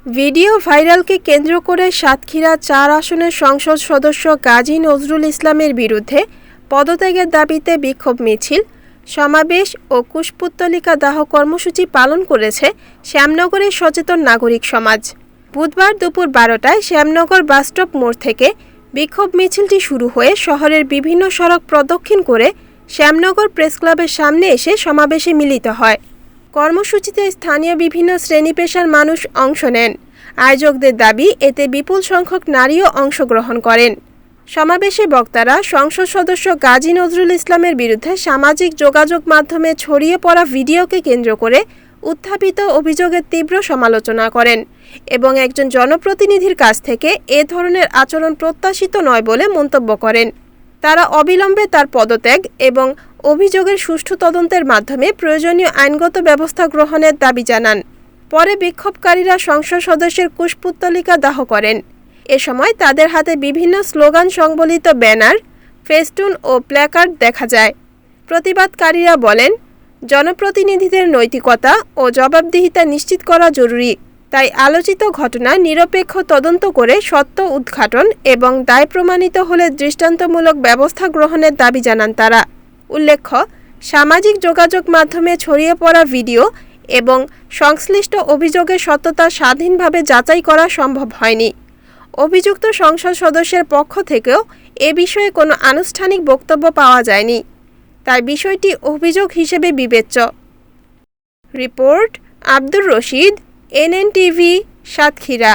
Video ভাইরালকে কেন্দ্র করে সাতক্ষীরা ৪ আসনের সংসদ সদস্য গাজী নজরুল ইসলামের বিরুদ্ধে পদত্যাগের দাবিতে বিক্ষোভ মিছিল, সমাবেশ ও কুশপুত্তলিকা দাহ কর্মসূচি পালন করেছে শ্যামনগরের সচেতন নাগরিক সমাজ। বুধবার দুপুর ১২টায় শ্যামনগর বাসস্টপ মোড় থেকে বিক্ষোভ মিছিলটি শুরু হয়ে শহরের বিভিন্ন সড়ক প্রদক্ষিণ করে শ্যামনগর প্রেসক্লাবের সামনে এসে সমাবেশে মিলিত হয়। কর্মসূচিতে স্থানীয় বিভিন্ন শ্রেণী-পেশার মানুষ অংশ নেন। আয়োজকদের দাবি, এতে বিপুল সংখ্যক নারীও অংশগ্রহণ করেন। সমাবেশে বক্তারা সংসদ সদস্য গাজী নজরুল ইসলামের বিরুদ্ধে সামাজিক যোগাযোগ মাধ্যমে ছড়িয়ে পড়া ভিডিওকে কেন্দ্র করে উত্থাপিত অভিযোগের তীব্র সমালোচনা করেন এবং একজন জনপ্রতিনিধির কাছ থেকে এ ধরনের আচরণ প্রত্যাশিত নয় বলে মন্তব্য করেন। তারা অবিলম্বে তার পদত্যাগ এবং অভিযোগের সুষ্ঠু তদন্তের মাধ্যমে প্রয়োজনীয় আইনগত ব্যবস্থা গ্রহণের দাবি জানান। পরে বিক্ষোভকারীরা সংসদ সদস্যের কুশপুত্তলিকা দাহ করেন। এ সময় তাদের হাতে বিভিন্ন স্লোগান সংবলিত ব্যানার, ফেস্টুন ও প্ল্যাকার্ড দেখা যায়। প্রতিবাদকারীরা বলেন, জনপ্রতিনিধিদের নৈতিকতা ও জবাবদিহিতা নিশ্চিত করা জরুরি। তাই আলোচিত ঘটনায় নিরপেক্ষ তদন্ত করে সত্য উদ্ঘাটন এবং দায় প্রমাণিত হলে দৃষ্টান্তমূলক ব্যবস্থা গ্রহণের দাবি জানান তারা। উল্লেখ্য, সামাজিক যোগাযোগ মাধ্যমে ছড়িয়ে পড়া ভিডিও এবং সংশ্লিষ্ট অভিযোগের সত্যতা স্বাধীনভাবে যাচাই করা সম্ভব হয়নি। অভিযুক্ত সংসদ সদস্যের পক্ষ থেকেও এ বিষয়ে কোনো আনুষ্ঠানিক বক্তব্য পাওয়া যায়নি। তাই বিষয়টি অভিযোগ হিসেবে বিবেচ্য। Report Abdur Rashid, NNTV, Satkhira.